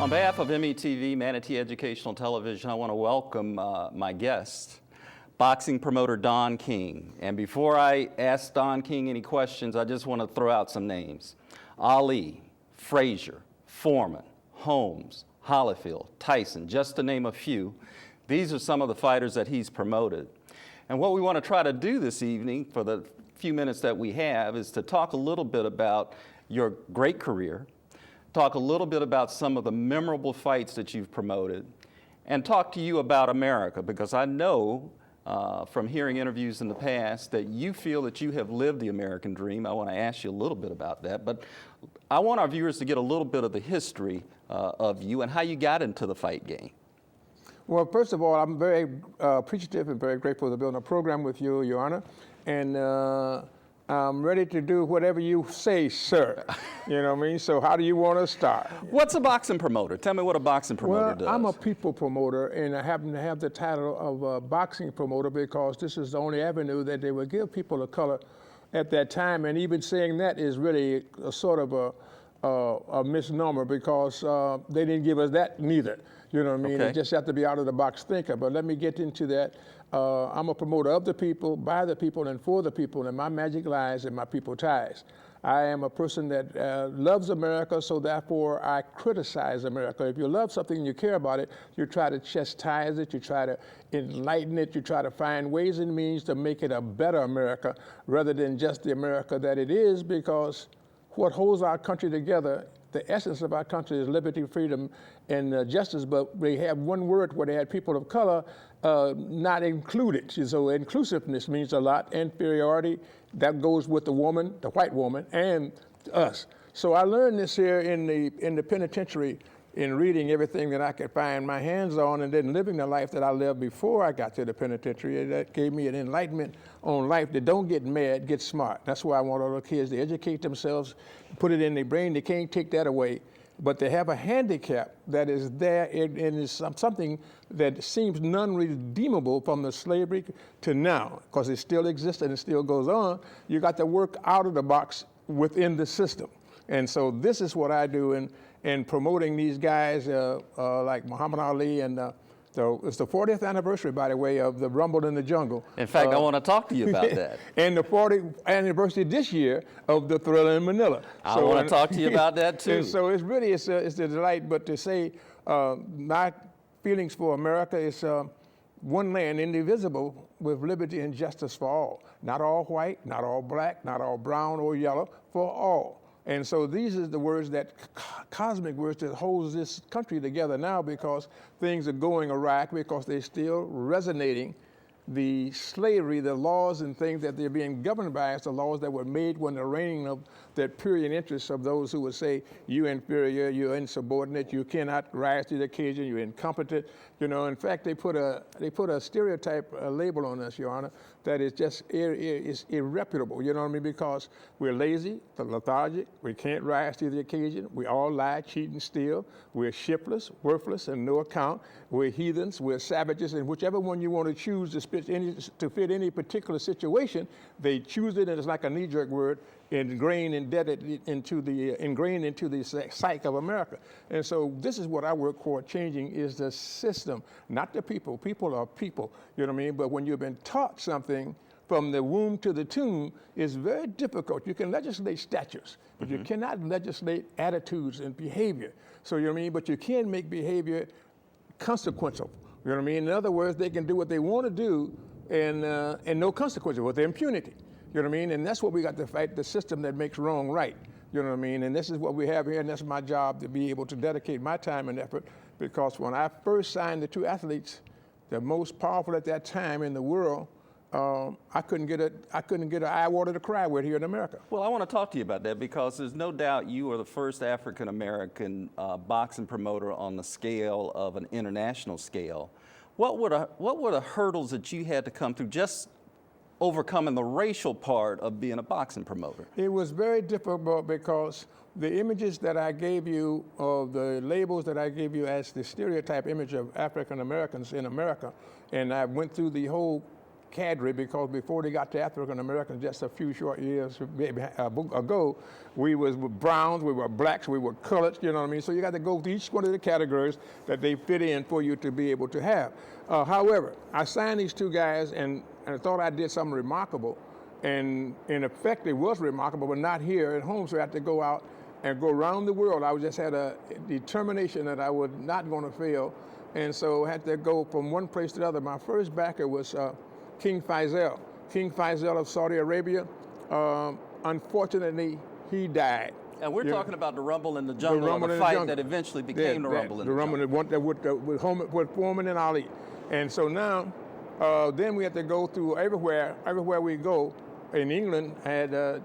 On behalf of METV, Manatee Educational Television, I want to welcome my guest, boxing promoter Don King. And before I ask Don King any questions, I just want to throw out some names. Ali, Frazier, Foreman, Holmes, Holyfield, Tyson, just to name a few. These are some of the fighters that he's promoted. And what we want to try to do this evening, for the few minutes that we have, is to talk a little bit about your great career, talk a little bit about some of the memorable fights that you've promoted, and talk to you about America, because I know from hearing interviews in the past that you feel that you have lived the American dream. I want to ask you a little bit about that, but I want our viewers to get a little bit of the history of you and how you got into the fight game. Well, first of all, I'm very appreciative and very grateful to be on a program with you, Your Honor, and I'm ready to do whatever you say, sir. You know what I mean? So how do you want to start? What's a boxing promoter? Tell me what a boxing promoter does. I'm a people promoter, and I happen to have the title of a boxing promoter because this is the only avenue that they would give people of color at that time. And even saying that is really a sort of a misnomer, because they didn't give us that neither. You know what I mean? Okay. You just have to be out of the box thinker. But let me get into that. I'm a promoter of the people, by the people, and for the people, and my magic lies in my people ties. I am a person that loves America, so therefore I criticize America. If you love something and you care about it, you try to chastise it, you try to enlighten it, you try to find ways and means to make it a better America rather than just the America that it is, because what holds our country together, the essence of our country, is liberty, freedom, and justice, but they have one word where they had people of color not included. So inclusiveness means a lot. Inferiority, that goes with the woman, the white woman, and us. So I learned this here in the penitentiary, in reading everything that I could find my hands on, and then living the life that I lived before I got to the penitentiary. That gave me an enlightenment on life that don't get mad, get smart. That's why I want all the kids to educate themselves, put it in their brain. They can't take that away. But they have a handicap that is there, and is something that seems non-redeemable from the slavery to now, because it still exists and it still goes on. You got to work out of the box within the system. And so this is what I do in promoting these guys like Muhammad Ali, and it's the 40th anniversary, by the way, of the Rumble in the Jungle. In fact, I want to talk to you about that. And the 40th anniversary this year of the Thriller in Manila. I want to talk to you about that too. And so it's really, it's a delight, but to say my feelings for America is one land, indivisible, with liberty and justice for all. Not all white, not all black, not all brown or yellow, for all. And so these are the words, that cosmic words, that holds this country together now, because things are going awry, because they're still resonating. The slavery, the laws and things that they're being governed by, is the laws that were made when the reigning of that period interests of those who would say, you inferior, you're insubordinate, you cannot rise to the occasion, you're incompetent. You know, in fact, they put a stereotype label on us, Your Honor, that is just is irreputable. You know what I mean? Because we're lazy, lethargic, we can't rise to the occasion, we all lie, cheat, and steal, we're shiftless, worthless, and no account, we're heathens, we're savages, and whichever one you want to choose to fit any particular situation, they choose it, and it's like a knee-jerk word, ingrained into the psyche of America. And so this is what I work for, changing is the system, not the people. People are people, you know what I mean? But when you've been taught something from the womb to the tomb, it's very difficult. You can legislate statutes, but you cannot legislate attitudes and behavior. So, you know what I mean? But you can make behavior consequential. You know what I mean? In other words, they can do what they want to do and no consequences, with impunity. You know what I mean? And that's what we got to fight, the system that makes wrong right. You know what I mean? And this is what we have here, and that's my job, to be able to dedicate my time and effort, because when I first signed the two athletes, the most powerful at that time in the world, I couldn't get an eye water to cry with here in America. Well, I want to talk to you about that, because there's no doubt you are the first African-American boxing promoter on the scale of an international scale. What were the hurdles that you had to come through, just overcoming the racial part of being a boxing promoter? It was very difficult, because the images that I gave you, of the labels that I gave you as the stereotype image of African Americans in America, and I went through the whole cadre, because before they got to African Americans, just a few short years ago, we were browns, we were blacks, we were colored, you know what I mean? So you got to go through each one of the categories that they fit in for you to be able to have. However, I signed these two guys, and I thought I did something remarkable, and in effect it was remarkable, but not here at home, so I had to go out and go around the world. I just had a determination that I was not going to fail, and so I had to go from one place to the other. My first backer was King Faisal. King Faisal of Saudi Arabia. Unfortunately, he died. And we're talking about the Rumble in the Jungle, or the fight that eventually became the Rumble in the Jungle. The Rumble with Foreman and Ali. And so now, then we had to go through everywhere we go. In England, I had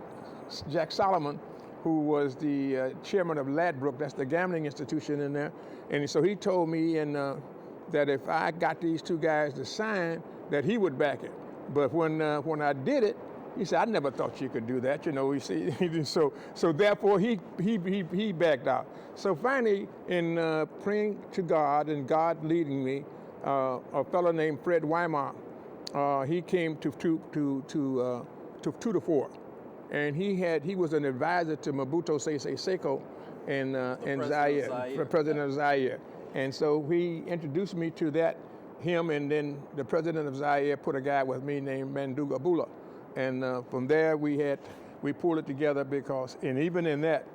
Jack Solomon, who was the chairman of Ladbroke, that's the gambling institution in there. And so he told me that if I got these two guys to sign, that he would back it. But when I did it, he said, I never thought you could do that, you know. You see, so therefore he backed out. So finally, in praying to God and God leading me, a fellow named Fred Weimar, he came to 2-4, and he was an advisor to Mobutu Sese Seko in Zaire, the president of Zaire. And so he introduced me to him, and then the president of Zaire put a guy with me named Manduga Bula. And from there we pulled it together because even in that.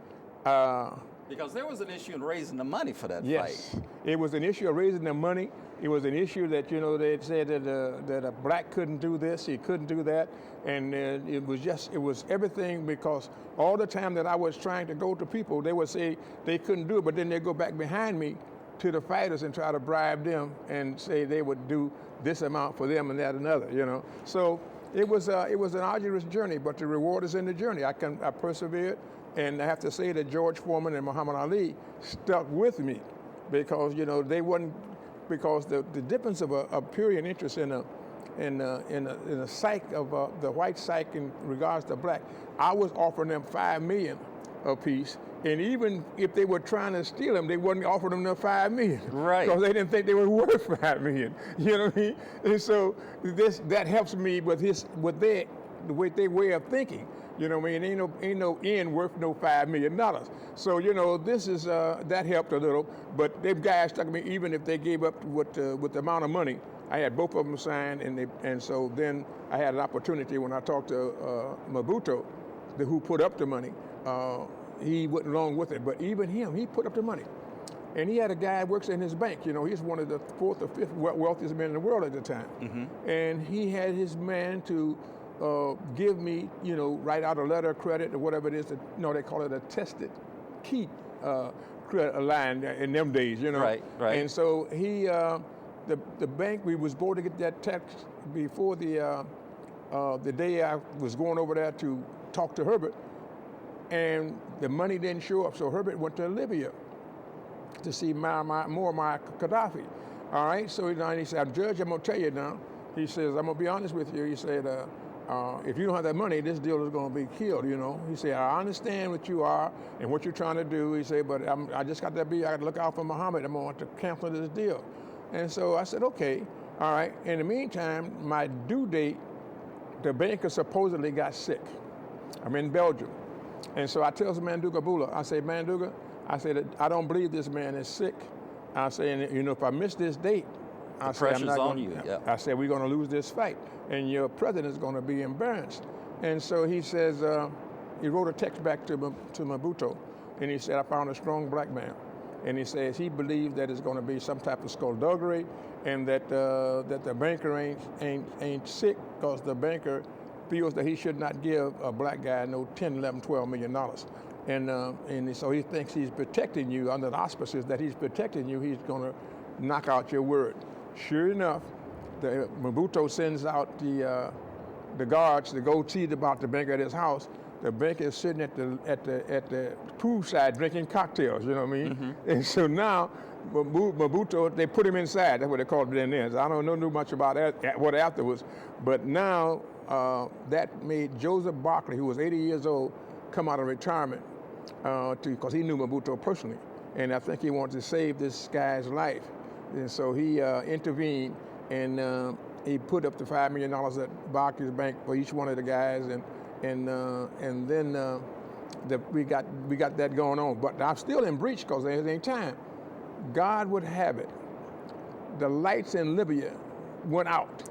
Because there was an issue in raising the money for that fight. Yes, it was an issue of raising the money. It was an issue that, you know, they said that a black couldn't do this, he couldn't do that. And it was everything, because all the time that I was trying to go to people, they would say they couldn't do it, but then they'd go back behind me to the fighters and try to bribe them and say they would do this amount for them and that another, you know. So it was an arduous journey, but the reward is in the journey. I persevered, and I have to say that George Foreman and Muhammad Ali stuck with me, because, you know, they wouldn't, because the difference of a period interest in a psyche of the white psyche in regards to black, I was offering them $5 million apiece. And even if they were trying to steal them, they wouldn't offer them the $5 million. Right. Because they didn't think they were worth $5 million. You know what I mean? And so that helps me with their way of thinking. You know what I mean? Ain't no end worth no $5 million. So, you know, this is that helped a little. But them guys stuck me, even if they gave up with the amount of money. I had both of them signed, and so then I had an opportunity when I talked to Mobutu, who put up the money. He went along with it, but even him, he put up the money. And he had a guy that works in his bank. You know, he's one of the 4th or 5th wealthiest men in the world at the time. Mm-hmm. And he had his man to give me, you know, write out a letter of credit or whatever it is. They call it a tested keep credit line in them days, you know. Right. And so he, the bank, we was going to get that text before the day I was going over there to talk to Herbert. And the money didn't show up, so Herbert went to Libya to see Muammar Gaddafi. All right, so he said, Judge, I'm going to tell you now. He says, I'm going to be honest with you. He said, if you don't have that money, this deal is going to be killed, you know. He said, I understand what you are and what you're trying to do. He said, but I just got to look out for Muhammad. I'm going to cancel this deal. And so I said, okay, all right. In the meantime, my due date, the banker supposedly got sick. I'm in Belgium. And so I tell Manduga Bula, I say, Manduga, I said, I don't believe this man is sick. I say, and, you know, if I miss this date, I say, I'm not going to. Yeah. I said, we're going to lose this fight, and your president is going to be embarrassed. And so he says, he wrote a text back to Mobutu, and he said, I found a strong black man. And he says he believes that it's going to be some type of skullduggery, and that the banker ain't sick, because the banker feels that he should not give a black guy no $10, $11, $12 million. And so he thinks he's protecting you under the auspices that he's protecting you. He's going to knock out your word. Sure enough, Mobutu sends out the guards to go see about the banker at his house. The banker is sitting at the poolside drinking cocktails. You know what I mean? Mm-hmm. And so now Mobutu, they put him inside. That's what they called it in there. So I don't know much about what afterwards, but now. That made Joseph Barkley, who was 80 years old, come out of retirement because he knew Mobutu personally. And I think he wanted to save this guy's life. And so he intervened, and he put up the $5 million at Barclays Bank for each one of the guys, and then we got that going on. But I'm still in breach because there ain't time. God would have it. The lights in Libya went out.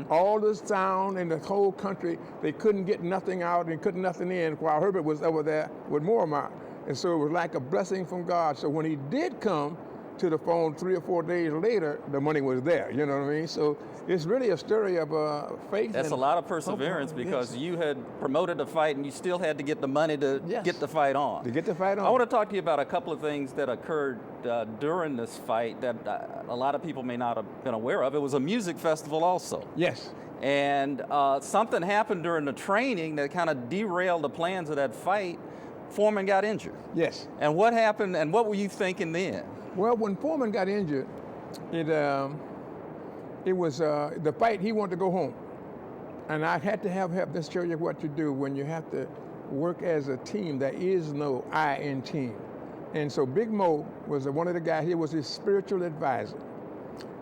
All the sound in the whole country, they couldn't get nothing out and couldn't nothing in while Herbert was over there with Mormont. And so it was like a blessing from God. So when he did come to the phone 3 or 4 days later, the money was there, you know what I mean? So it's really a story of faith. That's a lot of perseverance because you had promoted the fight and you still had to get the money to get the fight on. To get the fight on. I want to talk to you about a couple of things that occurred during this fight that a lot of people may not have been aware of. It was a music festival also. Yes. And something happened during the training that kind of derailed the plans of that fight. Foreman got injured. Yes. And what happened and what were you thinking then? Well, when Foreman got injured, it was the fight. He wanted to go home, and I had to have help. This shows you what to do when you have to work as a team. There is no I in team, and so Big Mo was one of the guys. He was his spiritual advisor,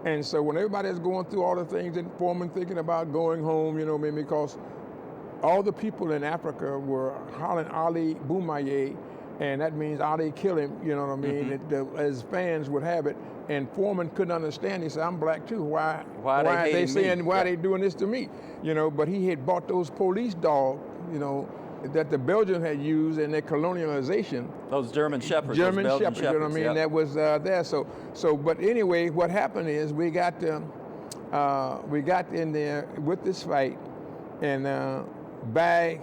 and so when everybody is going through all the things, and Foreman thinking about going home, you know, maybe because all the people in Africa were hollering Ali Boumaye. And that means Ali kill him, you know what I mean? As fans would have it, and Foreman couldn't understand. He said, "I'm black too. Why are they saying why are they doing this to me?" You know. But he had bought those police dogs, you know, that the Belgians had used in their colonialization. Those German shepherds. German those shepherds, you know what I mean? Yep. That was there. So. But anyway, what happened is we got in there with this fight, and by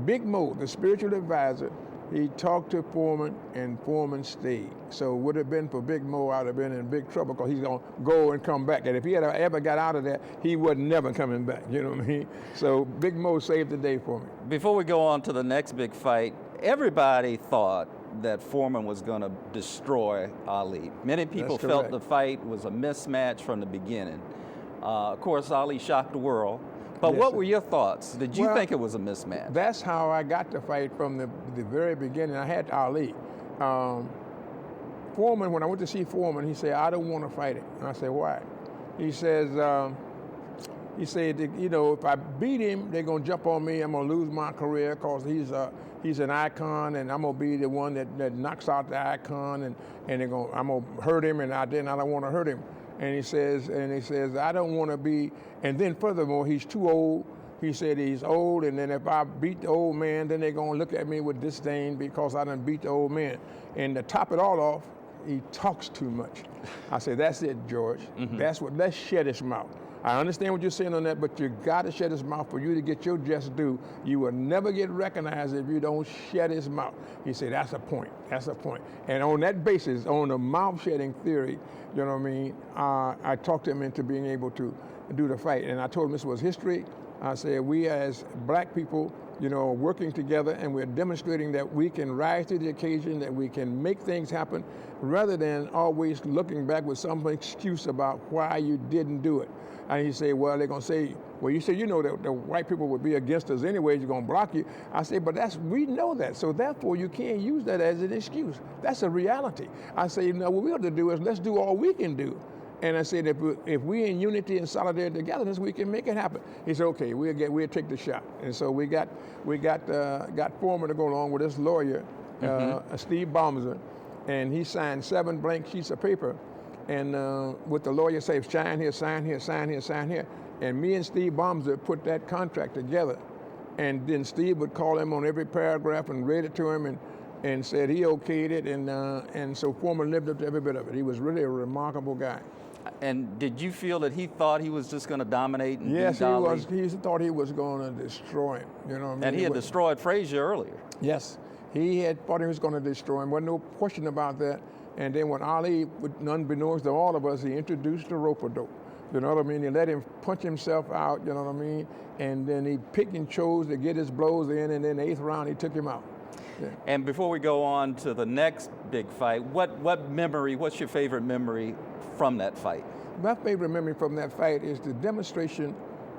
Big Mo, the spiritual advisor. He talked to Foreman, and Foreman stayed. So would it have been for Big Mo, I'd have been in big trouble because he's going to go and come back. And if he had ever got out of there, he was never coming back, you know what I mean? So Big Mo saved the day for me. Before we go on to the next big fight, everybody thought that Foreman was going to destroy Ali. Many people felt the fight was a mismatch from the beginning. Of course, Ali shocked the world. But what were your thoughts? Did you think it was a mismatch? That's how I got the fight from the very beginning. I had Ali. Foreman, when I went to see Foreman, he said, "I don't want to fight it." And I said, "Why?" He said, you know, if I beat him, they're going to jump on me. I'm going to lose my career because he's an icon, and I'm going to be the one that knocks out the icon, and I'm going to hurt him, and I don't want to hurt him. And he says, I don't want to be, and then furthermore, he's too old. He said he's old, and then if I beat the old man, then they're going to look at me with disdain because I done beat the old man. And to top it all off, he talks too much. I said, that's it, George. Let's shut his mouth. I understand what you're saying on that, but you got to shut his mouth for you to get your just due. You will never get recognized if you don't shut his mouth. He said, that's a point. That's a point. And on that basis, on the mouth-shutting theory, you know what I mean, I talked him into being able to do the fight. And I told him this was history. I said, we as black people, you know, are working together, and we're demonstrating that we can rise to the occasion, that we can make things happen, rather than always looking back with some excuse about why you didn't do it. And he said, well, they're going to say, well, you said, you know, that the white people would be against us anyway, you're going to block you. I said, but we know that, so therefore you can't use that as an excuse. That's a reality. I say, no, what we ought to do is let's do all we can do. And I said, if we in unity and solidarity togetherness, we can make it happen. He said, okay, we'll take the shot. And so we got Foreman to go along with this lawyer, Steve Baumser, and he signed 7 blank sheets of paper. And with the lawyer say, sign here, sign here, sign here, sign here. And me and Steve Baumser put that contract together. And then Steve would call him on every paragraph and read it to him and said he okayed it. And so Foreman lived up to every bit of it. He was really a remarkable guy. And did you feel that he thought he was just going to dominate and Yes, beat Ali? He thought he was going to destroy him. You know what I mean? And he had destroyed Frazier earlier. Yes, he had thought he was going to destroy him. Wasn't no question about that. And then when Ali, unbeknownst to all of us, he introduced the rope-a-dope. You know what I mean? He let him punch himself out, you know what I mean? And then he picked and chose to get his blows in, and then the 8th round, he took him out. Yeah. And before we go on to the next big fight, what's your favorite memory from that fight? My favorite memory from that fight is the demonstration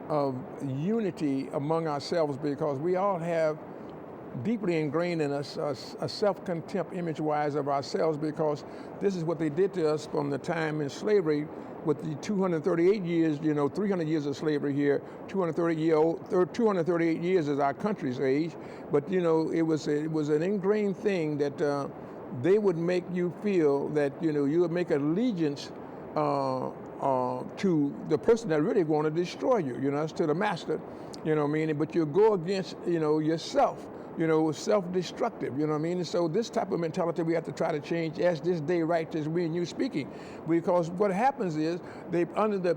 of unity among ourselves, because we all have deeply ingrained in us a self-contempt image-wise of ourselves, because this is what they did to us from the time in slavery with the 238 years, 300 years of slavery here, 238 years is our country's age, but it was an ingrained thing that they would make you feel that you would make allegiance to the person that really want to destroy you, as to the master, but you go against, yourself, self-destructive, And so this type of mentality we have to try to change as this day right as we and you speaking, because what happens is they under the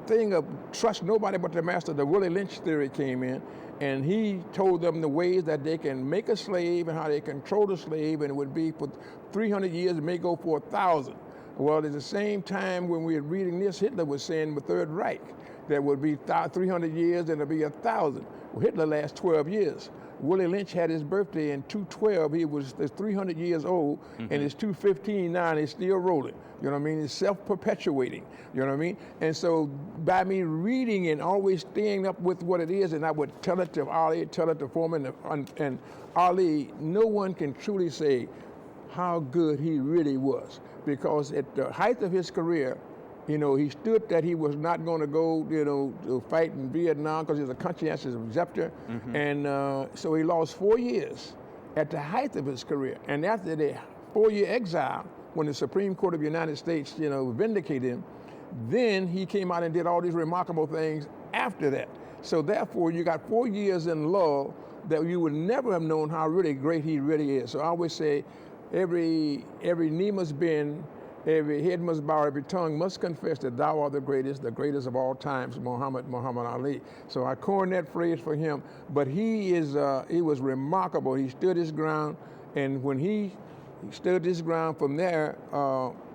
thing of trust nobody but the master, the Willie Lynch theory came in, and he told them the ways that they can make a slave and how they control the slave, and it would be for 300 years, it may go for 1,000. Well, at the same time when we were reading this, Hitler was saying the Third Reich, that would be 300 years and it'll be 1,000. Well, Hitler lasts 12 years. Willie Lynch had his birthday in 212. He was 300 years old, and it's 215 now, and he's still rolling. It's self-perpetuating. And so by me reading and always staying up with what it is, and I would tell it to Ali, tell it to Foreman, and Ali, no one can truly say how good he really was, because at the height of his career, he stood that he was not going to go, to fight in Vietnam because he was a conscientious objector. And so he lost 4 years at the height of his career. And after the 4-year exile, when the Supreme Court of the United States, vindicated him, then he came out and did all these remarkable things after that. So therefore, you got 4 years in law that you would never have known how really great he really is. So I always say, every knee must bend, every head must bow, every tongue must confess that thou art the greatest of all times, Muhammad Ali. So I coined that phrase for him, but he was remarkable. He stood his ground, and when he stood his ground from there,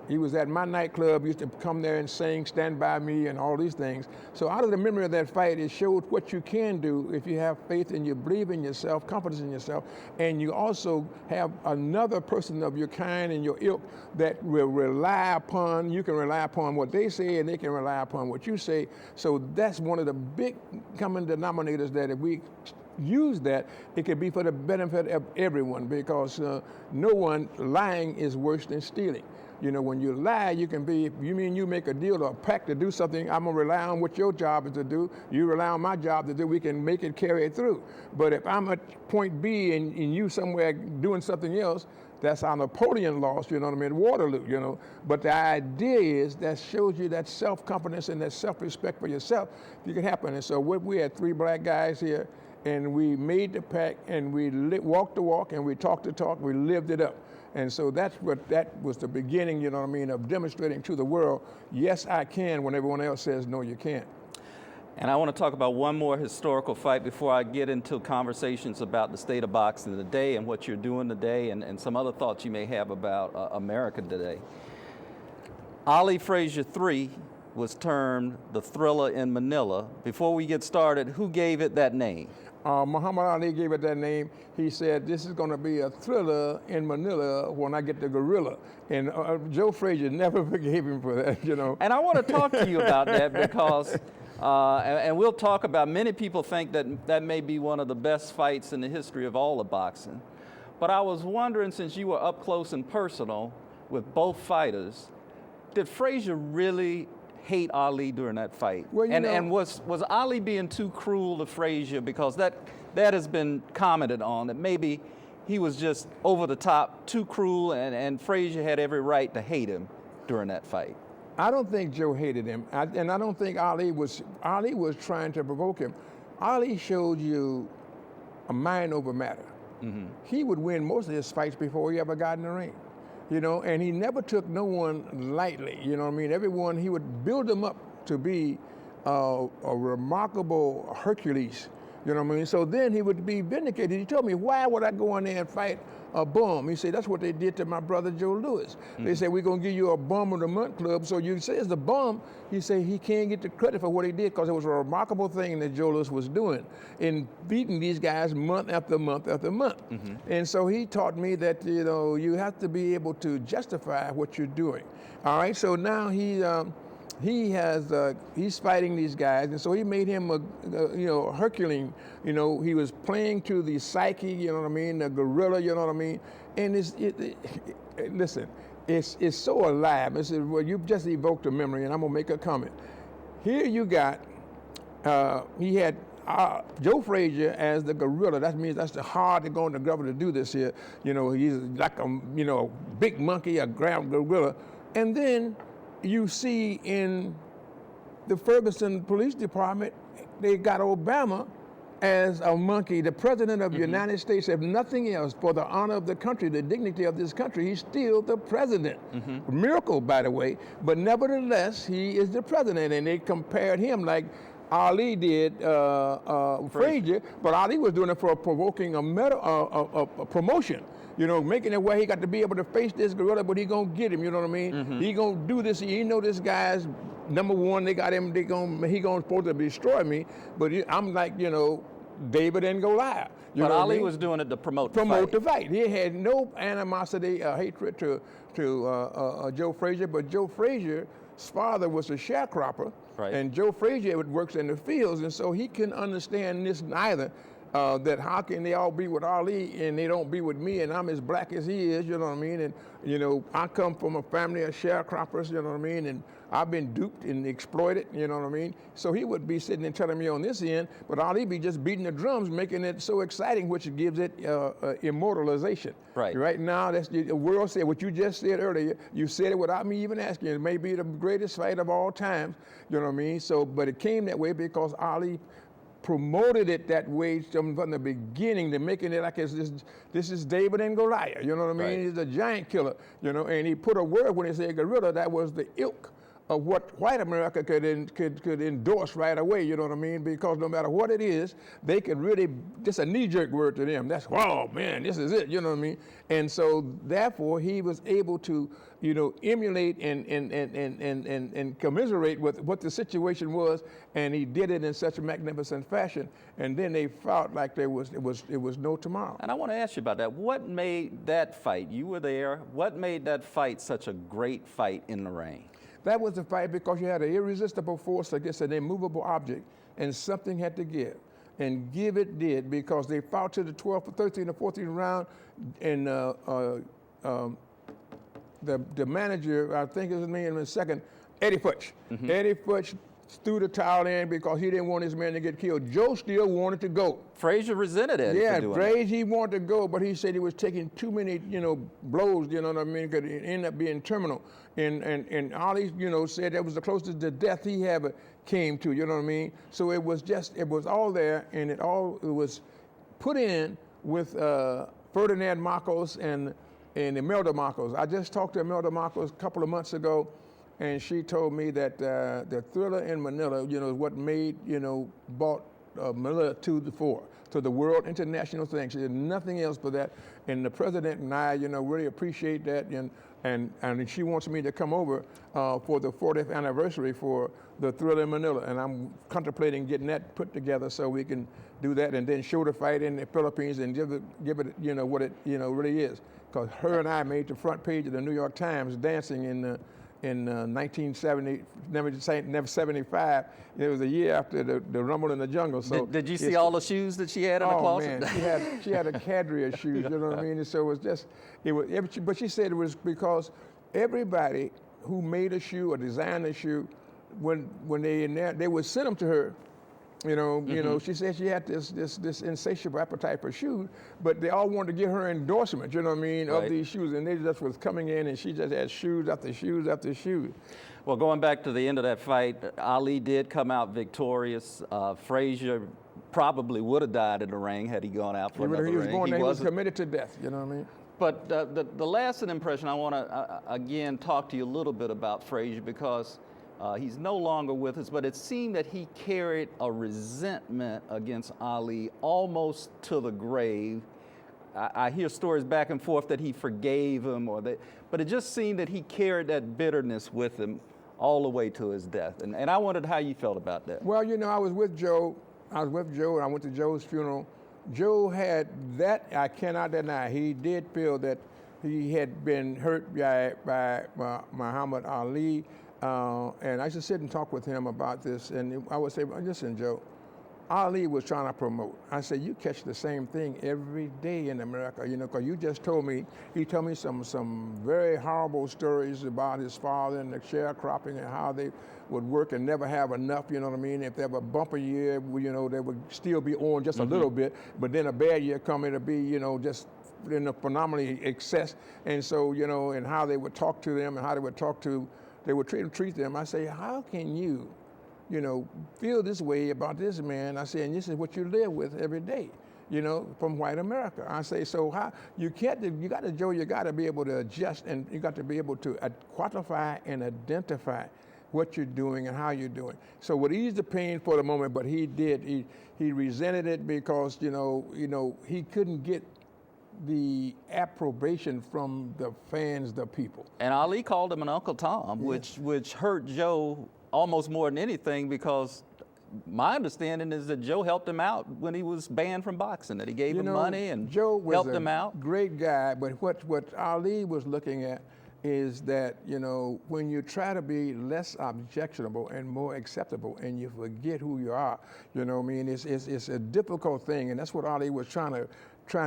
he was at my nightclub, used to come there and sing, Stand By Me, and all these things. So out of the memory of that fight, it showed what you can do if you have faith and you believe in yourself, confidence in yourself, and you also have another person of your kind and your ilk that will rely upon, you can rely upon what they say, and they can rely upon what you say. So that's one of the big common denominators, that if we use that, it could be for the benefit of everyone, because no one lying is worse than stealing. When you lie, you can be, you mean you make a deal or a pact to do something, I'm going to rely on what your job is to do, you rely on my job to do, we can make it, carry it through. But if I'm at point B and you somewhere doing something else, that's how Napoleon lost, Waterloo, But the idea is that shows you that self-confidence and that self-respect for yourself, you can happen. And so we had 3 black guys here, and we made the pact, and we walked the walk, and we talked the talk, we lived it up. And so that was the beginning, of demonstrating to the world, yes, I can, when everyone else says, no, you can't. And I want to talk about one more historical fight before I get into conversations about the state of boxing today and what you're doing today, and some other thoughts you may have about America today. Ali Frazier III was termed the Thriller in Manila. Before we get started, who gave it that name? Muhammad Ali gave it that name. He said, this is going to be a thriller in Manila when I get the gorilla. And Joe Frazier never forgave him for that, And I want to talk to you about that, because, and we'll talk about, many people think that may be one of the best fights in the history of all of boxing. But I was wondering, since you were up close and personal with both fighters, did Frazier really hate Ali during that fight? Well, and was Ali being too cruel to Frazier? Because that has been commented on, that maybe he was just over the top, too cruel, and Frazier had every right to hate him during that fight. I don't think Joe hated him, and I don't think Ali was trying to provoke him. Ali showed you a mind over matter. He would win most of his fights before he ever got in the ring. And he never took no one lightly, Everyone, he would build them up to be a remarkable Hercules, So then he would be vindicated. He told me, why would I go in there and fight a bum? He said, that's what they did to my brother Joe Louis. They said, we're going to give you a Bum of the Month club. So you say it's a bum. He said he can't get the credit for what he did, because it was a remarkable thing that Joe Louis was doing in beating these guys month after month after month. And so he taught me that, you have to be able to justify what you're doing. All right, so now he's fighting these guys, and so he made him a Herculean. He was playing to the psyche, the gorilla, And listen, it's so alive. Well, you've just evoked a memory, and I'm gonna make a comment. Here you got, he had Joe Frazier as the gorilla. That means that's the hard to go in the government to do this here. You know, he's like a big monkey, a ground gorilla. And then you see in the Ferguson Police Department, they got Obama as a monkey, the president of the United States. If nothing else, for the honor of the country, the dignity of this country, he's still the president. Miracle, by the way, but nevertheless, he is the president. And they compared him like Ali did Frazier, but Ali was doing it for provoking a promotion. You know, making it where he got to be able to face this gorilla, but he gonna get him. You know what I mean? He gonna do this. You know, this guy's number one. They got him. He gonna supposed to destroy me. But I'm like, you know, David and Goliath. But Ali was doing it to promote the fight. He had no animosity, hatred to Joe Frazier. But Joe Frazier's father was a sharecropper, and Joe Frazier works in the fields, and so he can understand this neither. That how can they all be with Ali and they don't be with me, and I'm as black as he is, you know what I mean? And, you know, I come from a family of sharecroppers, you know what I mean? And I've been duped and exploited, you know what I mean? So he would be sitting and telling me on this end, but Ali be just beating the drums, making it so exciting, which gives it immortalization. Right now, that's the world said what you just said earlier. You said it without me even asking. It may be the greatest fight of all times, you know what I mean? So, but it came that way because Ali promoted it that way from the beginning, to making it like this is David and Goliath, you know what I mean? He's a giant killer, you know, and he put a word when he said gorilla, that was the ilk of what white America could endorse right away, you know what I mean? Because no matter what it is, they could really, just a knee-jerk word to them. That's, oh man, this is it, you know what I mean? And so therefore he was able to, you know, emulate and commiserate with what the situation was, and he did it in such a magnificent fashion. And then they felt like it was no tomorrow. And I want to ask you about that. What made that fight? You were there. What made that fight such a great fight in the ring? That was the fight because you had an irresistible force against an immovable object, and something had to give. And give it did, because they fought to the 12th, 13th, or 14th round, and the manager, I think his name in a second, Eddie Futch. Eddie Futch threw the towel in because he didn't want his man to get killed. Joe still wanted to go. Frazier resented Eddie for doing Frazier, he wanted to go, but he said he was taking too many, you know, blows, you know what I mean, could end up being terminal. And Ali, you know, said that was the closest to death he ever came to, you know what I mean? So it was all there, and it was put in with Ferdinand Marcos and Imelda Marcos. I just talked to Imelda Marcos a couple of months ago, and she told me that the thriller in Manila, you know, is what made, you know, brought Manila to the fore, to the world international thing. She did nothing else but that. And the president and I, you know, really appreciate that. And she wants me to come over for the 40th anniversary for the thriller in Manila. And I'm contemplating getting that put together so we can do that and then show the fight in the Philippines and give it, you know, what it, you know, really is. Because her and I made the front page of the New York Times dancing in 1970, never 75. It was a year after the Rumble in the Jungle. So did you see all the shoes that she had in the closet? Oh man, she had a cadre of shoes. You know what I mean? And so it was just but she said it was because everybody who made a shoe or designed a shoe, when they in there, they would send them to her. You know, she said she had this insatiable appetite for shoes, but they all wanted to give her endorsement, you know what I mean, of these shoes, and they just was coming in, and she just had shoes after shoes after shoes. Well, going back to the end of that fight, Ali did come out victorious. Frazier probably would have died in the ring had he gone out for another ring. He was committed to death, you know what I mean? But the lasting impression, I want to, again, talk to you a little bit about Frazier, because he's no longer with us, but it seemed that he carried a resentment against Ali almost to the grave. I hear stories back and forth that he forgave him, but it just seemed that he carried that bitterness with him all the way to his death. And I wondered how you felt about that. Well, you know, I was with Joe, and I went to Joe's funeral. Joe had that, I cannot deny. He did feel that he had been hurt by Muhammad Ali. And I used to sit and talk with him about this, and I would say, listen, Joe, Ali was trying to promote. I said, you catch the same thing every day in America, you know, because you just told me, he told me some very horrible stories about his father and the sharecropping and how they would work and never have enough, you know what I mean? If they have a bumper year, you know, they would still be on just a little bit, but then a bad year coming to be, you know, just in a phenomenally excess. And so, you know, and how they would talk to them and how they would treat them. I say, how can you know, feel this way about this man? I say, and this is what you live with every day, you know, from white America. I say, so how, you got to be able to adjust, and you got to be able to quantify and identify what you're doing and how you're doing. So what eased the pain for the moment, but he resented it because, you know, he couldn't get the approbation from the fans, the people. And Ali called him an Uncle Tom, which hurt Joe almost more than anything, because my understanding is that Joe helped him out when he was banned from boxing, that he gave him money and Joe helped him out. Great guy, but what Ali was looking at is that, you know, when you try to be less objectionable and more acceptable and you forget who you are, you know what I mean, it's a difficult thing, and that's what Ali was trying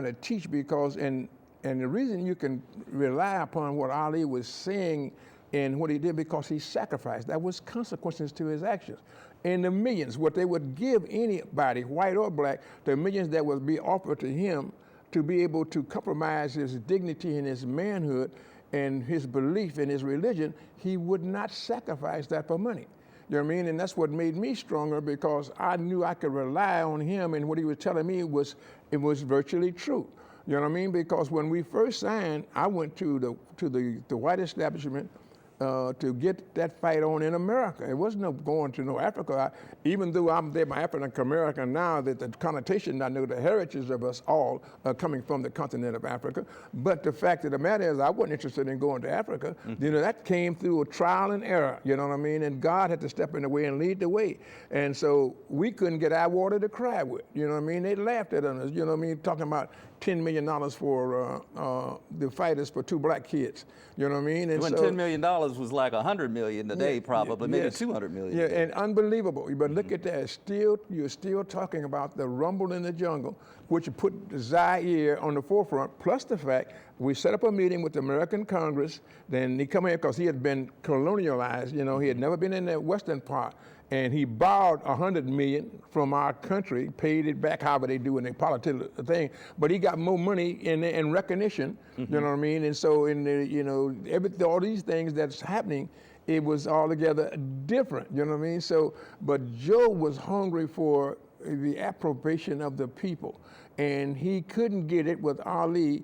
to teach, because and the reason you can rely upon what Ali was saying and what he did, because he sacrificed. That was consequences to his actions. And the millions, what they would give anybody, white or black, the millions that would be offered to him to be able to compromise his dignity and his manhood and his belief in his religion, he would not sacrifice that for money. You know what I mean? And that's what made me stronger, because I knew I could rely on him, and what he was telling me was virtually true. You know what I mean? Because when we first signed, I went to the white establishment to get that fight on in America. It wasn't no going to no Africa. Even though I'm there, my African American now, that the connotation, I know the heritage of us all coming from the continent of Africa. But the fact of the matter is, I wasn't interested in going to Africa. You know, that came through a trial and error. You know what I mean? And God had to step in the way and lead the way. And so we couldn't get our water to cry with. You know what I mean? They laughed at us. You know what I mean? Talking about $10 million for the fighters for 2 black kids. You know what I mean? And when $10 million was like $100 million today, probably, maybe $200 million. Yeah, and unbelievable. But look at that. You're still talking about the rumble in the jungle, which put Zaire on the forefront, plus the fact we set up a meeting with the American Congress. Then he come here because he had been colonialized. You know, he had never been in the western part. And he borrowed $100 million from our country, paid it back, however they do in the political thing. But he got more money in recognition, you know what I mean? And so in the, you know, all these things that's happening, it was altogether different, you know what I mean? So, but Joe was hungry for the approbation of the people, and he couldn't get it with Ali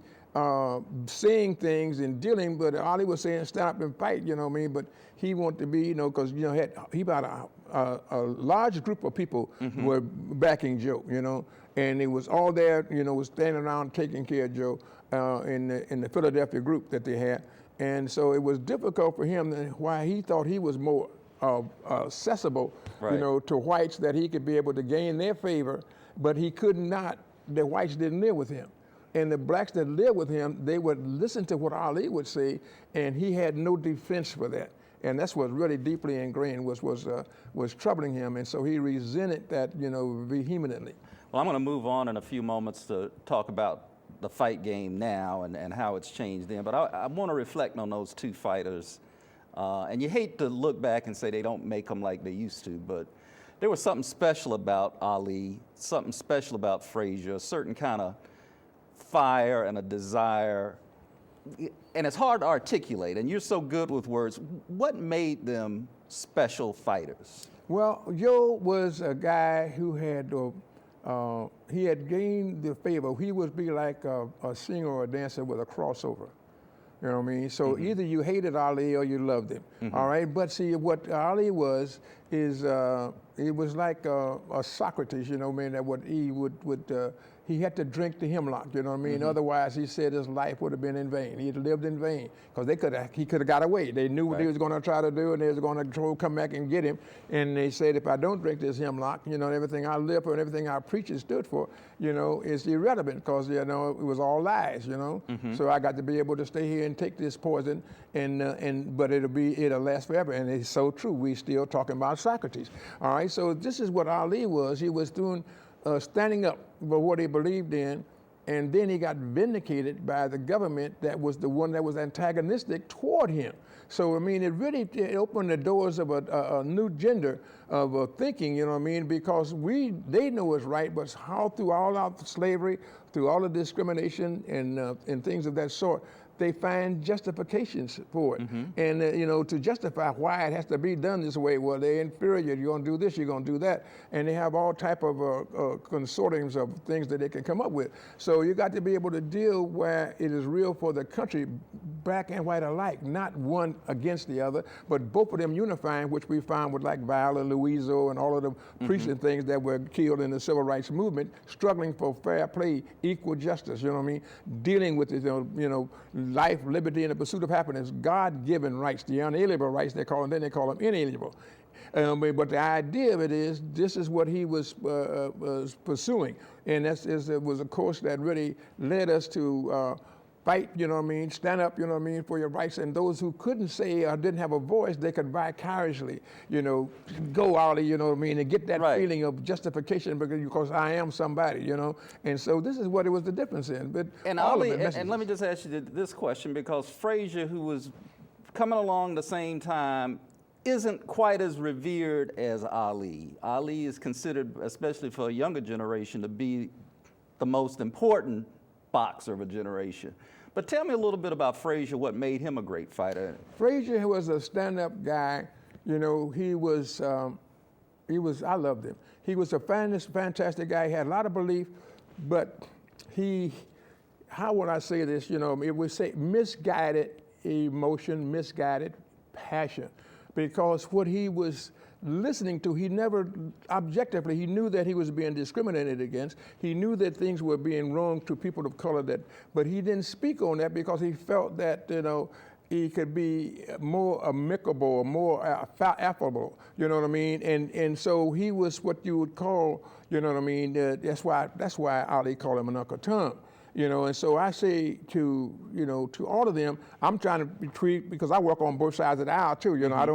saying things and dealing, but Ali was saying stop and fight, you know what I mean? But he wanted to be, you know, because, you know, he about a large group of people were backing Joe, you know, and it was all there, you know, was standing around taking care of Joe in the Philadelphia group that they had. And so it was difficult for him, why he thought he was more accessible, you know, to whites, that he could be able to gain their favor, but he could not, the whites didn't live with him. And the blacks that lived with him, they would listen to what Ali would say, and he had no defense for that. And that's what really deeply ingrained was troubling him, and so he resented that, you know, vehemently. Well, I'm going to move on in a few moments to talk about the fight game now and how it's changed then, but I want to reflect on those 2 fighters. And you hate to look back and say they don't make them like they used to, but there was something special about Ali, something special about Frazier, a certain kind of fire and a desire, and it's hard to articulate, and you're so good with words. What made them special fighters? Well, Joe was a guy who had he had gained the favor. He would be like a singer or a dancer with a crossover. You know what I mean? So either you hated Ali or you loved him. All right, but see, what Ali was is it was like a Socrates. You know what I mean? That what he would he had to drink the hemlock, you know what I mean? Otherwise, he said his life would have been in vain. He had lived in vain, because he could have got away. They knew what he was going to try to do, and they was going to come back and get him. And they said, if I don't drink this hemlock, you know, everything I live for and everything I preach and stood for, you know, is irrelevant, because, you know, it was all lies, you know? So I got to be able to stay here and take this poison, but it'll last forever. And it's so true. We still talking about Socrates. All right. right, so this is what Ali was. He was doing, standing up for what he believed in, and then he got vindicated by the government that was the one that was antagonistic toward him. So, I mean, it opened the doors of a new gender of thinking, you know what I mean, because they know it's right, but how through all our slavery, through all the discrimination and things of that sort, they find justifications for it. And, you know, to justify why it has to be done this way, well, they're inferior, you're gonna do this, you're gonna do that. And they have all type of consortiums of things that they can come up with. So you got to be able to deal where it is real for the country, black and white alike, not one against the other, but both of them unifying, which we found with like Viola Louiso and all of the priests and things that were killed in the civil rights movement, struggling for fair play, equal justice, you know what I mean? Dealing with it, you know, life, liberty, and the pursuit of happiness, God-given rights, the unalienable rights they call them, then they call them inalienable. But the idea of it is, this is what he was pursuing. And it was a course that really led us to fight, you know what I mean, stand up, you know what I mean, for your rights. And those who couldn't say or didn't have a voice, they could vicariously, you know, go out, you know what I mean, and get that feeling of justification because I am somebody, you know. And so this is what it was the difference in. But and Ali, and let me just ask you this question, because Frazier, who was coming along the same time, isn't quite as revered as Ali. Ali is considered, especially for a younger generation, to be the most important boxer of a generation. But tell me a little bit about Frazier, what made him a great fighter. Frazier was a stand-up guy. You know, he was, I loved him. He was a fantastic guy. He had a lot of belief, but how would I say this? You know, it would say misguided emotion, misguided passion. Because what he was listening to, he never objectively, he knew that he was being discriminated against. He knew that things were being wrong to people of color, but he didn't speak on that because he felt that, you know, he could be more amicable, more affable, you know what I mean? And so he was what you would call, you know what I mean? That's why Ali called him an Uncle Tom. You know, and so I say to all of them, I'm trying to treat, because I work on both sides of the aisle too. You know, I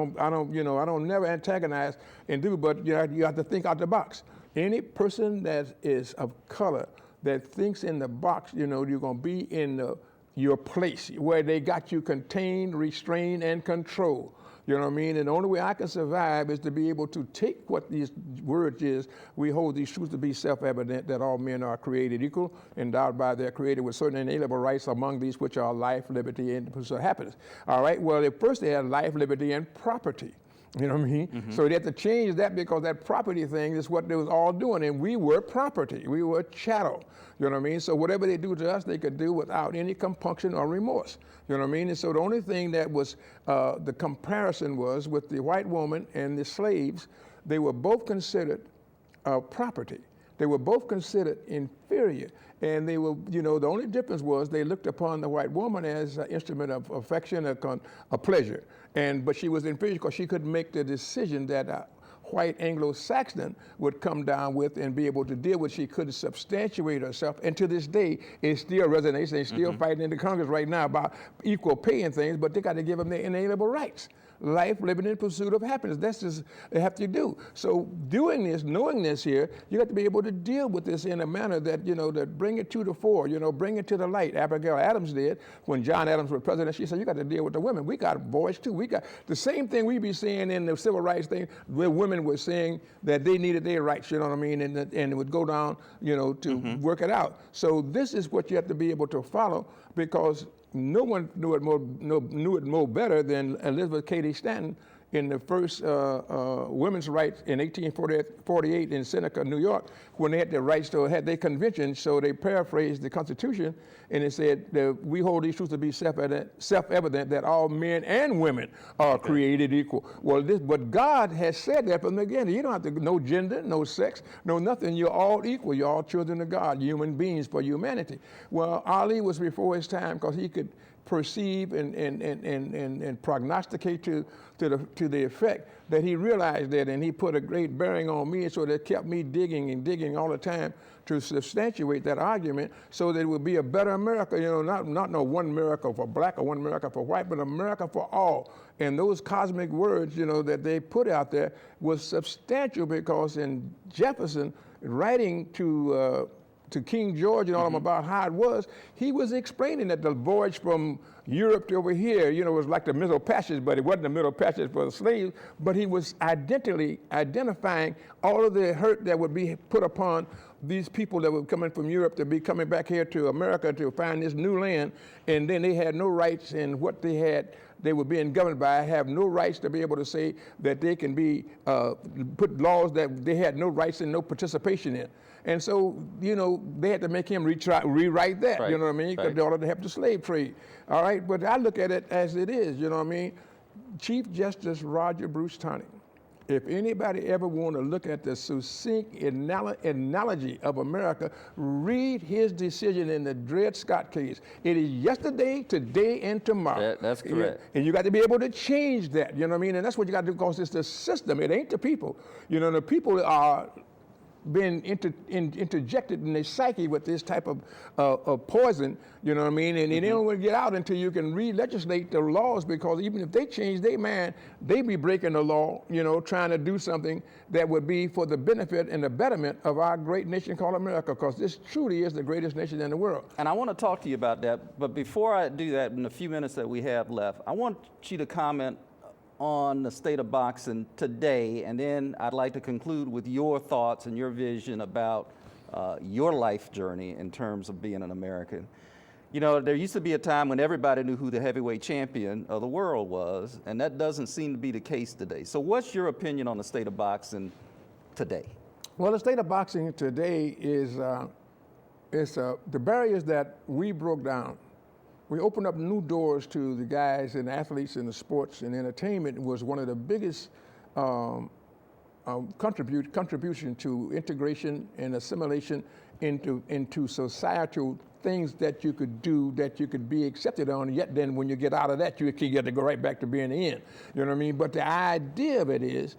don't never antagonize and do, but you have to think out the box. Any person that is of color that thinks in the box, you know, you're gonna be in your place where they got you contained, restrained, and controlled. You know what I mean? And the only way I can survive is to be able to take what these words is. We hold these truths to be self-evident, that all men are created equal, endowed by their creator with certain inalienable rights, among these which are life, liberty, and the pursuit of happiness. All right, well, at first they had life, liberty, and property. You know what I mean? So they had to change that because that property thing is what they was all doing, and we were property. We were chattel. You know what I mean? So whatever they do to us, they could do without any compunction or remorse. You know what I mean? And so the only thing that was the comparison was with the white woman and the slaves. They were both considered property. They were both considered inferior. And they were, you know, the only difference was they looked upon the white woman as an instrument of affection, a pleasure. But she was inferior because she couldn't make the decision that white Anglo-Saxon would come down with and be able to deal with. She couldn't substantiate herself. And to this day, it still resonates. They're still fighting in the Congress right now about equal pay and things, but they got to give them their inalienable rights. Life, living in pursuit of happiness. That's just they have to do. So doing this, knowing this here, you got to be able to deal with this in a manner that, you know, that bring it to the fore, you know, bring it to the light. Abigail Adams did when John Adams was president. She said, you got to deal with the women. We got a voice too. We got the same thing we be seeing in the civil rights thing where women were saying that they needed their rights, you know what I mean? And it would go down, you know, to work it out. So this is what you have to be able to follow, because no one knew it more better than Elizabeth Cady Stanton in the first women's rights in 1848 in Seneca, New York, when they had the rights to have their convention. So they paraphrased the Constitution, and it said that we hold these truths to be self-evident that all men and women are created equal. Well, but God has said that from the beginning. You don't have to, no gender, no sex, no nothing. You're all equal. You're all children of God, human beings for humanity. Well, Ali was before his time because he could perceive and prognosticate to the effect that he realized that, and he put a great bearing on me, so that kept me digging and digging all the time to substantiate that argument, so that it would be a better America. Not no one America for black or one America for white, but America for all. And those cosmic words, that they put out there was substantial, because in Jefferson writing to King George and all them about how it was, he was explaining that the voyage from Europe to over here, was like the Middle Passage, but it wasn't the Middle Passage for the slaves, but he was identifying all of the hurt that would be put upon these people that were coming from Europe to be coming back here to America to find this new land, and then they had no rights in what they had. They were being governed by, have no rights to be able to say that they can be, put laws that they had no rights and no participation in. And so, they had to make him rewrite that, right. You know what I mean? In order to help the slave trade. All right, but I look at it as it is, you know what I mean? Chief Justice Roger Bruce Taney, if anybody ever want to look at the succinct analogy of America, read his decision in the Dred Scott case. It is yesterday, today, and tomorrow. That's correct. And you got to be able to change that, you know what I mean? And that's what you got to do, because it's the system. It ain't the people. The people are been interjected in their psyche with this type of poison, you know what I mean? And they don't want to get out until you can re-legislate the laws, because even if they change their mind, they be breaking the law, trying to do something that would be for the benefit and the betterment of our great nation called America, because this truly is the greatest nation in the world. And I want to talk to you about that, but before I do that, in the few minutes that we have left, I want you to comment on the state of boxing today, and then I'd like to conclude with your thoughts and your vision about your life journey in terms of being an American. There used to be a time when everybody knew who the heavyweight champion of the world was, and that doesn't seem to be the case today. So what's your opinion on the state of boxing today? Well, the state of boxing today is the barriers that we broke down. We opened up new doors to the guys and athletes in the sports and entertainment. Was one of the biggest contribution to integration and assimilation into societal things that you could do, that you could be accepted on. Yet then when you get out of that, you can get to go right back to being in. You know what I mean? But the idea of it is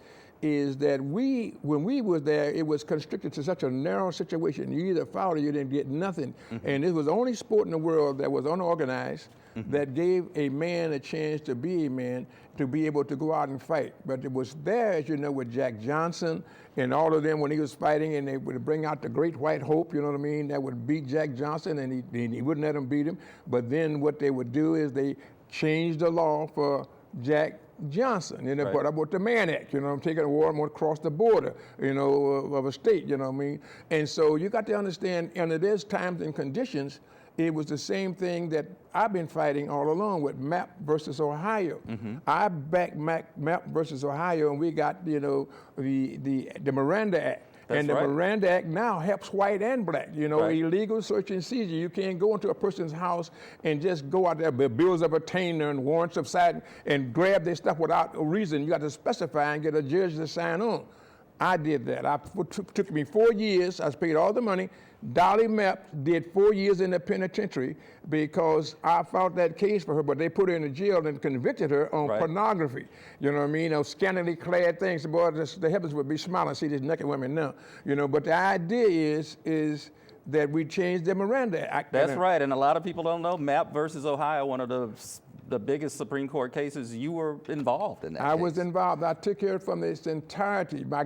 that when we was there, it was constricted to such a narrow situation. You either fouled or you didn't get nothing. And this was the only sport in the world that was unorganized, that gave a man a chance to be a man, to be able to go out and fight. But it was there, as you know, with Jack Johnson and all of them when he was fighting, and they would bring out the great white hope, you know what I mean, that would beat Jack Johnson, and he wouldn't let him beat him. But then what they would do is they changed the law for Jack Johnson, and they brought about the Mann Act, I'm taking a war, I'm going to cross the border, of a state, you know what I mean? And so you got to understand, under those times and conditions, it was the same thing that I've been fighting all along with Mapp versus Ohio. I backed Mapp versus Ohio, and we got, the Miranda Act. And the Miranda Act now helps white and black. Illegal search and seizure. You can't go into a person's house and just go out there with bills of attainder and warrants of sight and grab their stuff without a reason. You got to specify and get a judge to sign on. I did that. Took me 4 years. I paid all the money. Dolly Mapp did 4 years in the penitentiary because I fought that case for her, but they put her in the jail and convicted her on pornography. You know what I mean? Those scantily clad things. Boy, the heavens would be smiling, see these naked women now. But the idea is that we changed the Miranda Act. That's right, and a lot of people don't know Mapp versus Ohio, one of the biggest Supreme Court cases. You were involved in that. I was involved. I took care of it from its entirety. My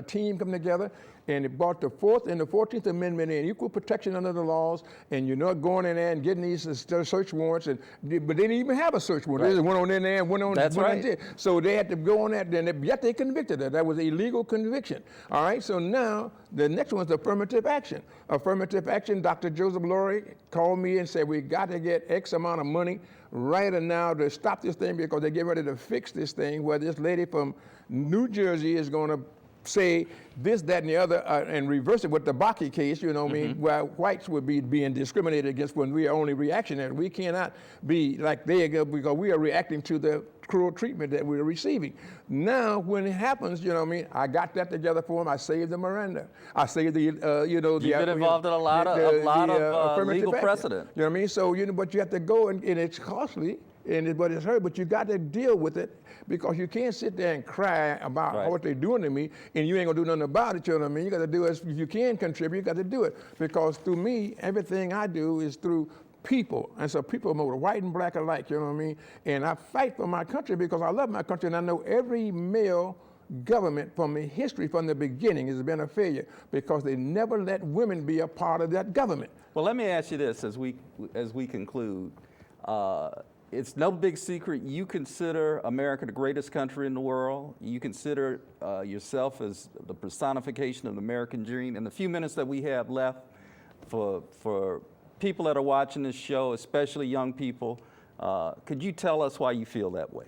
team come together, and it brought the 4th and the 14th Amendment in, equal protection under the laws, and you're not going in there and getting these search warrants, but they didn't even have a search warrant. They just went on in there and went on. That's right. So they had to go on that, yet they convicted her. That was an illegal conviction. All right, so now the next one's affirmative action. Affirmative action, Dr. Joseph Lurie called me and said, we got to get X amount of money right now to stop this thing, because they're getting ready to fix this thing where this lady from New Jersey is going to say this, that, and the other, and reverse it with the Bakke case, you know what I mean, where whites would be being discriminated against when we are only reactionary. We cannot be like they are because we are reacting to the cruel treatment that we're receiving. Now, when it happens, you know what I mean, I got that together for them. I saved the Miranda. I saved the, you know, You've been involved in a lot of legal precedent. You know what I mean? So, you know, but you have to go, and it's costly, but it's hard, but you got to deal with it because you can't sit there and cry about what they're doing to me and you ain't gonna do nothing about it, you know what I mean? You got to do it. If you can contribute, you got to do it because through me, everything I do is through people. And so people are white and black alike, you know what I mean? And I fight for my country because I love my country and I know every male government from history from the beginning has been a failure because they never let women be a part of that government. Well, let me ask you this as we conclude. It's no big secret you consider America the greatest country in the world. You consider yourself as the personification of the American dream. In the few minutes that we have left for people that are watching this show, especially young people, could you tell us why you feel that way?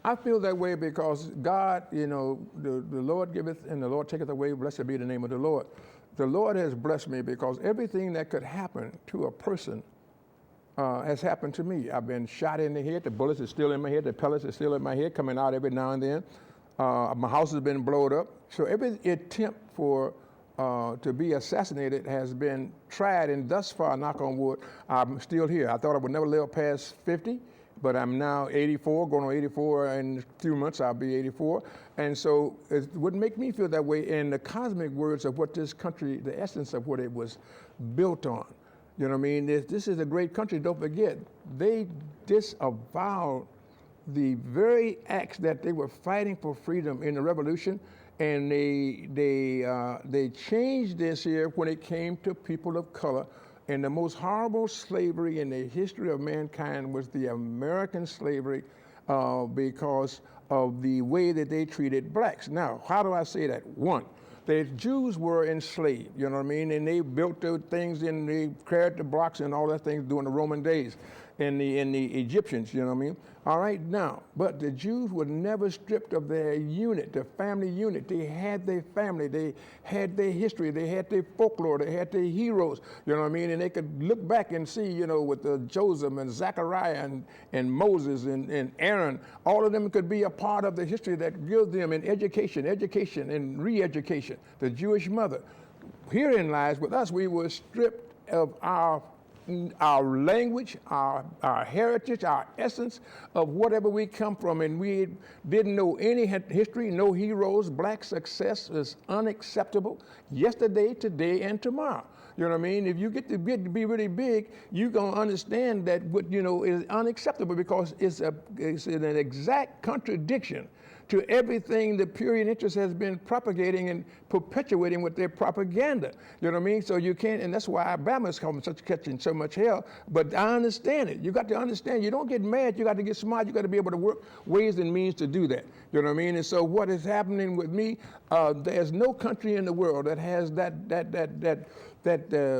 I feel that way because God, you know, the Lord giveth and the Lord taketh away. Blessed be the name of the Lord. The Lord has blessed me because everything that could happen to a person has happened to me. I've been shot in the head. The bullets are still in my head. The pellets are still in my head, coming out every now and then. My house has been blown up. So every attempt for to be assassinated has been tried, and thus far, knock on wood, I'm still here. I thought I would never live past 50, but I'm now 84, going on 84 in a few months, I'll be 84. And so it would make me feel that way in the cosmic words of what this country, the essence of what it was built on. You know what I mean? This is a great country, don't forget. They disavowed the very acts that they were fighting for freedom in the revolution, and they changed this here when it came to people of color. And the most horrible slavery in the history of mankind was the American slavery because of the way that they treated blacks. Now, how do I say that? One, the Jews were enslaved, you know what I mean? And they built the things and they carried the blocks and all that things during the Roman days and the Egyptians, you know what I mean? All right, now, but the Jews were never stripped of their unit, their family unit. They had their family, they had their history, they had their folklore, they had their heroes, you know what I mean? And they could look back and see, you know, with Joseph and Zechariah and Moses and Aaron, all of them could be a part of the history that gives them an education and re-education. The Jewish mother. Herein lies with us, we were stripped of our language, our heritage, our essence of whatever we come from, and we didn't know any history, no heroes. Black success is unacceptable yesterday, today, and tomorrow. You know what I mean? If you get to be really big, you're going to understand that what you know is unacceptable because it's an exact contradiction to everything the Puritan interest has been propagating and perpetuating with their propaganda. You know what I mean? So you can't, and that's why Alabama's catching so much hell, but I understand it. You got to understand, you don't get mad, you got to get smart, you got to be able to work ways and means to do that. You know what I mean? And so what is happening with me, there's no country in the world that has that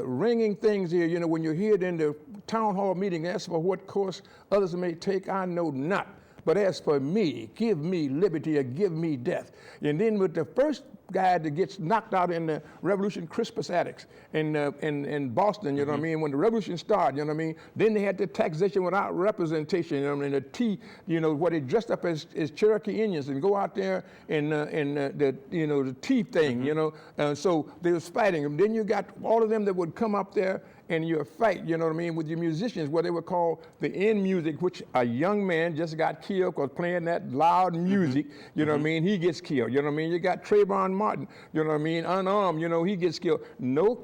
ringing things here, you know, when you hear it in the town hall meeting, as for what course others may take, I know not. But as for me, give me liberty or give me death. And then with the first guy that gets knocked out in the Revolution, Crispus Attucks in Boston, you know what I mean? When the revolution started, you know what I mean? Then they had the taxation without representation, you know what I mean? The T, you know, what they dressed up as Cherokee Indians and go out there and the T thing, you know? So they was fighting them. Then you got all of them that would come up there and your fight, you know what I mean, with your musicians, what they would call the end music, which a young man just got killed because playing that loud music, you know what I mean, he gets killed, you know what I mean? You got Trayvon Martin, you know what I mean, unarmed, you know, he gets killed. No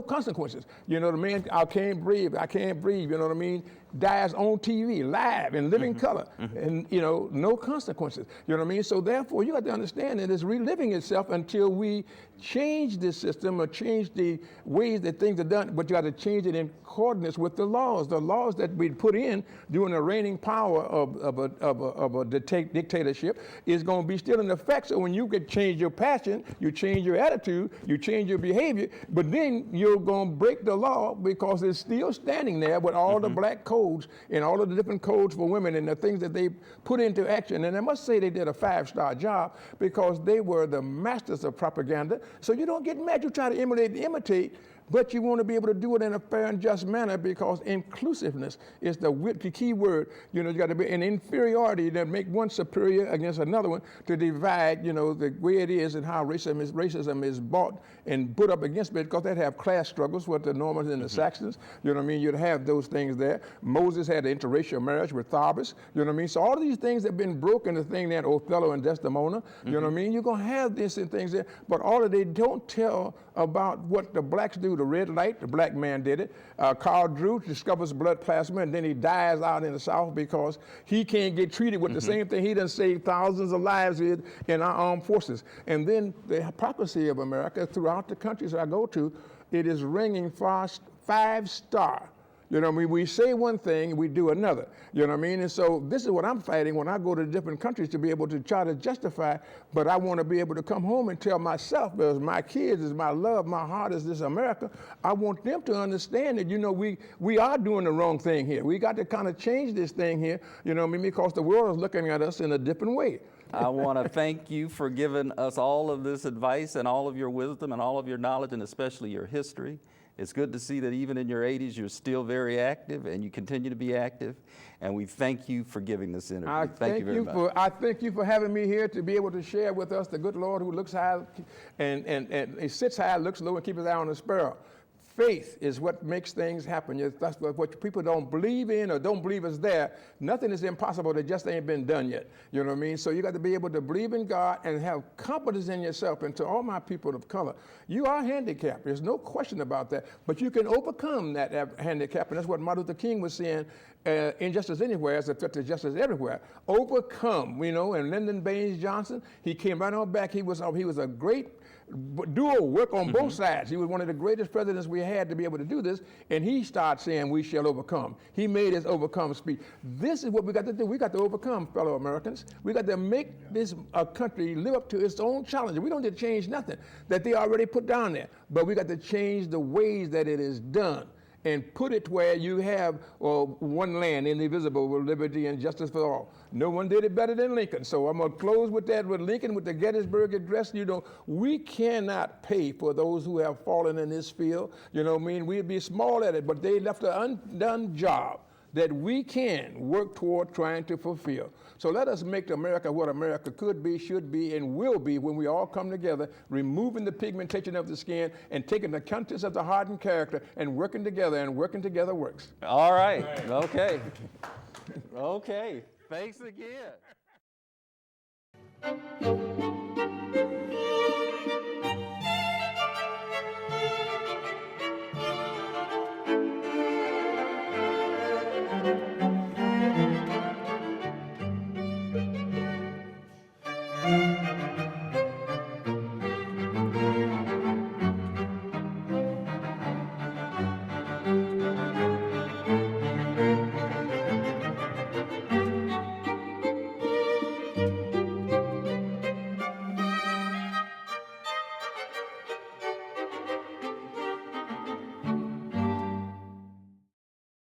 consequences. You know, the man, I can't breathe, you know what I mean? Dies on TV, live, in living color, and, you know, no consequences. You know what I mean? So therefore, you got to understand that it's reliving itself until we change the system or change the ways that things are done, but you got to change it in accordance with the laws that we put in during the reigning power of a dictatorship is going to be still in effect. So when you could change your passion, you change your attitude, you change your behavior, but then you're going to break the law because it's still standing there with all the black codes codes and all of the different codes for women and the things that they put into action. And I must say they did a 5-star job because they were the masters of propaganda. So you don't get mad. You try to imitate, but you want to be able to do it in a fair and just manner because inclusiveness is the key word. You got to be an inferiority that make one superior against another one to divide, the way it is and how racism is bought and put up against it because they'd have class struggles with the Normans and the Saxons. You know what I mean? You'd have those things there. Moses had an interracial marriage with Tharbus. You know what I mean? So all of these things have been broken, the thing that Othello and Desdemona. You know what I mean? You're going to have this and things there, but all of they don't tell about what the blacks do. The red light, the black man did it. Carl Drew discovers blood plasma, and then he dies out in the South because he can't get treated with the same thing he done saved thousands of lives with in our armed forces. And then the hypocrisy of America throughout the countries I go to, it is ringing 5-star. You know what I mean? We say one thing, we do another. You know what I mean? And so this is what I'm fighting when I go to different countries to be able to try to justify, but I want to be able to come home and tell myself, as my kids, as my love, my heart is this America, I want them to understand that, we are doing the wrong thing here. We got to kind of change this thing here, you know what I mean? Because the world is looking at us in a different way. I want to thank you for giving us all of this advice and all of your wisdom and all of your knowledge and especially your history. It's good to see that even in your 80s, you're still very active and you continue to be active. And we thank you for giving this interview. Thank you very much. I thank you for having me here to be able to share with us the good Lord who looks high and he sits high, looks low, and keeps his eye on the sparrow. Faith is what makes things happen. That's what people don't believe in or don't believe is there. Nothing is impossible that just ain't been done yet. You know what I mean? So you got to be able to believe in God and have confidence in yourself. And to all my people of color, you are handicapped. There's no question about that. But you can overcome that handicap. And that's what Martin Luther King was saying, injustice anywhere is a threat to justice everywhere. Overcome, and Lyndon Baines Johnson, he came right on back. He was a great dual work on both sides. He was one of the greatest presidents we had to be able to do this, and he started saying, we shall overcome. He made his overcome speech. This is what we got to do. We got to overcome, fellow Americans. We got to make this country live up to its own challenges. We don't need to change nothing that they already put down there, but we got to change the ways that it is done and put it where you have one land, indivisible, with liberty and justice for all. No one did it better than Lincoln. So I'm going to close with that, with Lincoln, with the Gettysburg Address. We cannot pay for those who have fallen in this field. You know what I mean? We'd be small at it, but they left an undone job that we can work toward trying to fulfill. So let us make America what America could be, should be, and will be when we all come together, removing the pigmentation of the skin and taking the contents of the heart and character and working together, and working together works. All right. Okay. Okay. Thanks again.